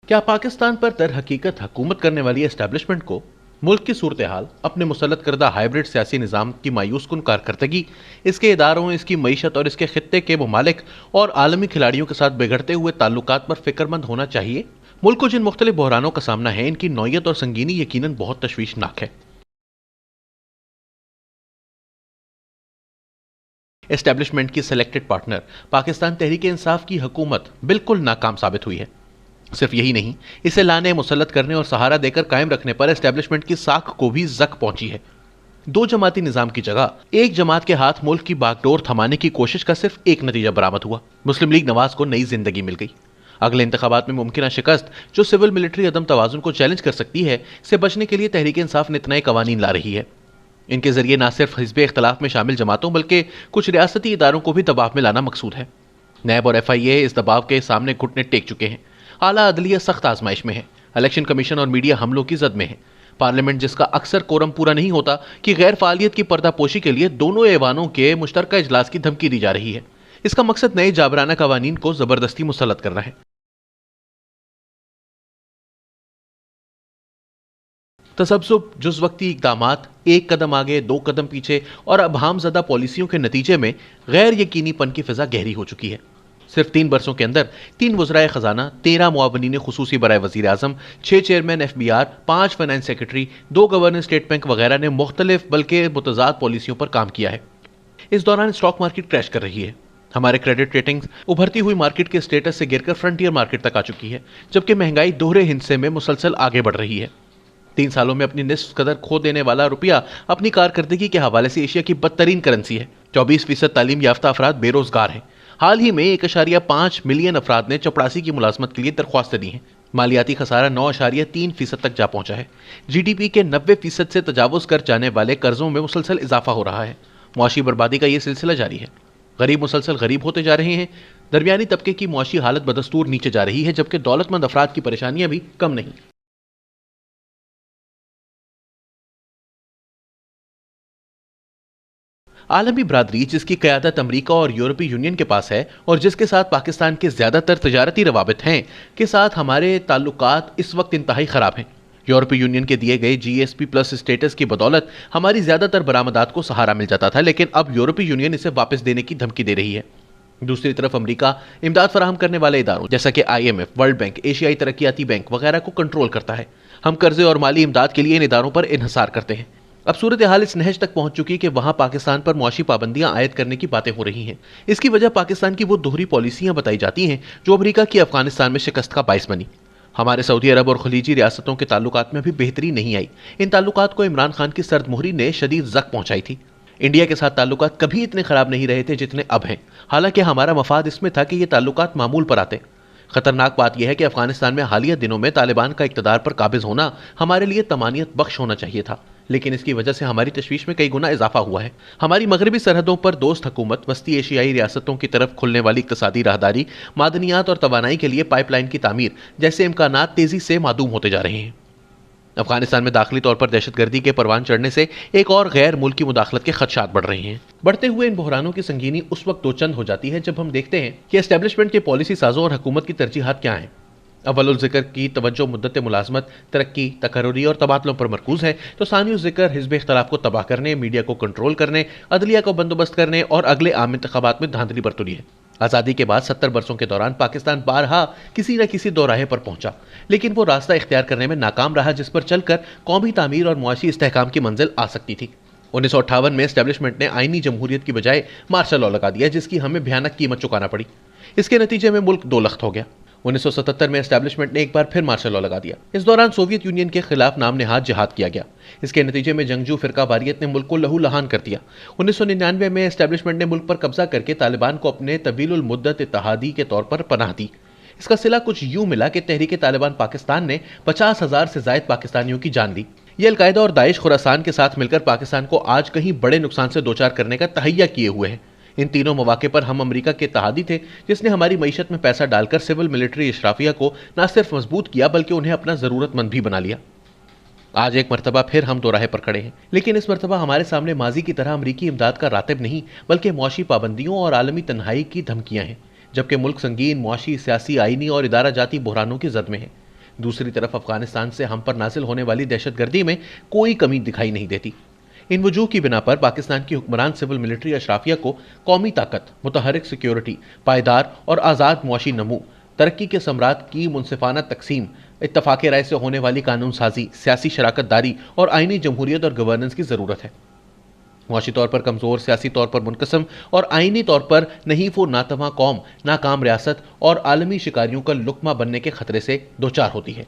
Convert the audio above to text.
क्या पाकिस्तान पर दर हकीकत हुकूमत करने वाली एस्टैब्लिशमेंट को मुल्क की सूरत हाल, अपने मुसल्लत करदा हाइब्रिड सियासी निज़ाम की मायूस कुन कारकर्दगी, इसके इदारों, इसकी मईशत और इसके खित्ते के ममालिक और आलमी खिलाड़ियों के साथ बिगड़ते हुए ताल्लुकात पर फिक्रमंद होना चाहिए? मुल्क को जिन मुख्तलिफ बहरानों का सामना है, इनकी नौयत और संगीनी यकीनन बहुत तशवीशनाक है। एस्टैब्लिशमेंट की सेलेक्टेड पार्टनर पाकिस्तान तहरीक इंसाफ की हुकूमत बिल्कुल नाकाम साबित हुई है। सिर्फ यही नहीं, इसे लाने, मुसल्लत करने और सहारा देकर कायम रखने पर एस्टैब्लिशमेंट की साख को भी जक पहुंची है। दो जमाती निजाम की जगह एक जमात के हाथ मुल्क की बागडोर थमाने की कोशिश का सिर्फ एक नतीजा बरामद हुआ। मुस्लिम लीग नवाज को नई जिंदगी मिल गई। अगले इंतखाबात में मुमकिन शिकस्त जो सिविल मिलिट्री अदम तवाजुन को चैलेंज कर सकती है, से बचने के लिए तहरीक इंसाफ ने नए कवानीन ला रही है। इनके जरिए न सिर्फ हिज़्ब इख्तलाफ में शामिल जमातों बल्कि कुछ रियासती इदारों को भी दबाव में लाना मकसूद है। नैब और FIA इस दबाव के सामने घुटने टेक चुके हैं। आला अदलिया सख्त आजमाइश में है। इलेक्शन कमीशन और मीडिया हमलों की जद में है। पार्लियामेंट जिसका अक्सर कोरम पूरा नहीं होता कि गैर फालियत की पर्दापोशी के लिए दोनों ऐवानों के मुश्तरका इजलास की धमकी दी जा रही है। इसका मकसद नए जाबराना कवानीन को जबरदस्ती मुसल्लत करना है। तसब्सुब, जुज़ वक्ती इक़दामात, एक कदम आगे दो कदम पीछे और अबहामज़दा पॉलिसियों के नतीजे में गैर यकीनीपन की फिजा गहरी हो चुकी है। सिर्फ 3 बरसों के अंदर 3 वज़राए ख़जाना, 13 मुआवनीन खुसूसी बराए वज़ीर आज़म, 6 chairman FBR, 5 finance secretary, 2 governor state bank वगैरह ने मुख्तलिफ बल्कि मुतज़ाद पॉलिसियों पर काम किया है। इस दौरान स्टॉक मार्केट क्रैश कर रही है। हमारे क्रेडिट रेटिंग्स उभरती हुई मार्केट के स्टेटस से गिरकर फ्रंटियर मार्केट तक आ चुकी है, जबकि महंगाई दोहरे हिस्से में मुसलसल आगे बढ़ रही है। 3 सालों में अपनी निस्फ कदर खो देने वाला रुपया अपनी कारकर्दगी के हवाले से एशिया की बदतरीन करेंसी है। 24% तालीम याफ्ता अफराद बेरोजगार हैं। हाल ही में 1.5 मिलियन अफराद ने चपड़ासी की मुलाजमत के लिए दरख्वास्तें दी हैं। मालियाती खसारा 9.3% तक जा पहुंचा है। GDP के 90% से तजावुज कर जाने वाले कर्जों में मुसलसल इजाफा हो रहा है। मुआशी बर्बादी का ये सिलसिला जारी है। गरीब मुसलसल गरीब होते जा रहे हैं। दरमियानी तबके की मुआशी हालत बदस्तूर नीचे जा रही है, जबकि दौलतमंद अफराद की परेशानियां भी कम नहीं। आलमी बरादरी जिसकी क़यादत अमरीका और यूरोपीय यूनियन के पास है और जिसके साथ पाकिस्तान के ज़्यादातर तजारती रवाबित हैं, के साथ हमारे ताल्लुकात इस वक्त इंतहाई ख़राब हैं। यूरोपीय यूनियन के दिए गए GSP+ स्टेटस की बदौलत हमारी ज़्यादातर बरामदात को सहारा मिल जाता था, लेकिन अब यूरोपीय यूनियन इसे वापस देने की धमकी दे रही है। दूसरी तरफ अमरीका इमदाद फराहम करने वाले इदारों जैसा कि IMF, वर्ल्ड बैंक, एशियाई तरक्याती बैंक वगैरह को कंट्रोल करता है। हम कर्जे और माली इमदाद के लिए इन इदारों पर इन्हिसार करते हैं। अब सूरत हाल इस नहज तक पहुंच चुकी कि वहां पाकिस्तान पर मुआशी पाबंदियां आयद करने की बातें हो रही हैं। इसकी वजह पाकिस्तान की वो दोहरी पॉलिसियां बताई जाती हैं जो अमरीका की अफगानिस्तान में शिकस्त का बाइस बनी। हमारे सऊदी अरब और खलीजी रियासतों के ताल्लुकात में भी बेहतरी नहीं आई। इन ताल्लुकात को इमरान खान की सर्द मोहरी ने शदीद जक पहुंचाई थी। इंडिया के साथ ताल्लुकात कभी इतने खराब नहीं रहे थे जितने अब हैं। हालांकि हमारा मफाद इसमें था कि ये ताल्लुकात मामूल पर आते। खतरनाक बात यह है कि अफगानिस्तान में हालिया दिनों में तालिबान का इक़्तिदार पर काबिज होना हमारे लिए तमानियत बख्श होना चाहिए था, लेकिन इसकी वजह से हमारी तशवीश में कई गुना इजाफा हुआ है। हमारी मगरबी सरहदों पर दोस्त हुकूमत, वस्ती एशियाई रियासतों की तरफ खुलने वाली इक़्तिसादी राहदारी, मादनियात और तवानाई के लिए पाइपलाइन की तामीर जैसे इम्कानात तेजी से मादूम होते जा रहे हैं। अफगानिस्तान में दाखिली तौर पर दहशतगर्दी के परवान चढ़ने से एक और गैर मुल्की मुदाखलत के खदशात बढ़ रहे हैं। बढ़ते हुए इन बहरानों की संगीनी उस वक्त दो चंद हो जाती है जब हम देखते हैं कि एस्टेब्लिशमेंट के पॉलिसी साजों और हुकूमत की तरजीहात क्या हैं। अव्वलुल ज़िक्र की तवज्जो मुद्दत मुलाजमत, तरक्की, तकर्रुरी और तबादलों पर मरकूज है, तो सानियो ज़िक्र हिज़्ब इख्तलाफ को तबाह करने, मीडिया को कंट्रोल करने, अदलिया को बंदोबस्त करने और अगले आम इंतखाबात में धांधली पर तुली है। आज़ादी के बाद 70 बरसों के दौरान पाकिस्तान बारहा किसी न किसी दोराहे पर पहुंचा, लेकिन वो रास्ता इख्तियार करने में नाकाम रहा जिस पर चलकर कौमी तामीर और मुआशी इस्तेहकाम की मंजिल आ सकती थी। 1958 में एस्टेब्लिशमेंट ने आईनी जमहूरियत की बजाय मार्शल लॉ लगा दिया, जिसकी हमें भयानक कीमत चुकाना पड़ी। इसके नतीजे में मुल्क दो लख्त हो गया। 1977 में एस्टेब्लिशमेंट ने एक बार फिर मार्शल लॉ लगा दिया। इस दौरान सोवियत यूनियन के खिलाफ नाम नेहाद जिहाद किया गया। इसके नतीजे में जंगजू फिरका वारियत ने मुल्क को लहू लहान कर दिया। 1999 में एस्टेब्लिशमेंट ने मुल्क पर कब्जा करके तालिबान को अपने तवीलुल मुद्दत इत्तहादी के तौर पर पनाह दी। इसका सिला कुछ यूं मिला कि तहरीक तालिबान पाकिस्तान ने 50,000 से जायद पाकिस्तानियों की जान ली। ये अलकायदा और दाइश खुरासान के साथ मिलकर पाकिस्तान को आज कहीं बड़े नुकसान से दोचार करने का तहैया किए हुए हैं। इन तीनों मौके पर हम अमेरिका के इत्तेहादी थे, जिसने हमारी मईशत में पैसा डालकर सिविल मिलिट्री इशराफिया को न सिर्फ मजबूत किया बल्कि उन्हें अपना ज़रूरतमंद भी बना लिया। आज एक मरतबा फिर हम दोराहे पर खड़े हैं, लेकिन इस मरतबा हमारे सामने माजी की तरह अमरीकी इमदाद का रातिब नहीं बल्कि मुआशी पाबंदियों और आलमी तन्हाई की धमकियां हैं, जबकि मुल्क संगीन मुआशी, सियासी, आईनी और इदारा जाती बहरानों की जद में है। دوسری طرف افغانستان سے ہم پر نازل ہونے والی دہشت گردی میں کوئی کمی دکھائی نہیں دیتی۔ ان وجوہ کی بنا پر پاکستان کی حکمران سول ملٹری اشرافیہ کو قومی طاقت، متحرک سیکیورٹی، پائیدار اور آزاد معاشی نمو، ترقی کے ثمرات کی منصفانہ تقسیم، اتفاق رائے سے ہونے والی قانون سازی، سیاسی شراکت داری اور آئینی جمہوریت اور گورننس کی ضرورت ہے۔ معاشی طور پر کمزور، سیاسی طور پر منقسم اور آئینی طور پر نحیف و ناتواں قوم ناکام ریاست اور عالمی شکاریوں کا لقمہ بننے کے خطرے سے دوچار ہوتی ہے۔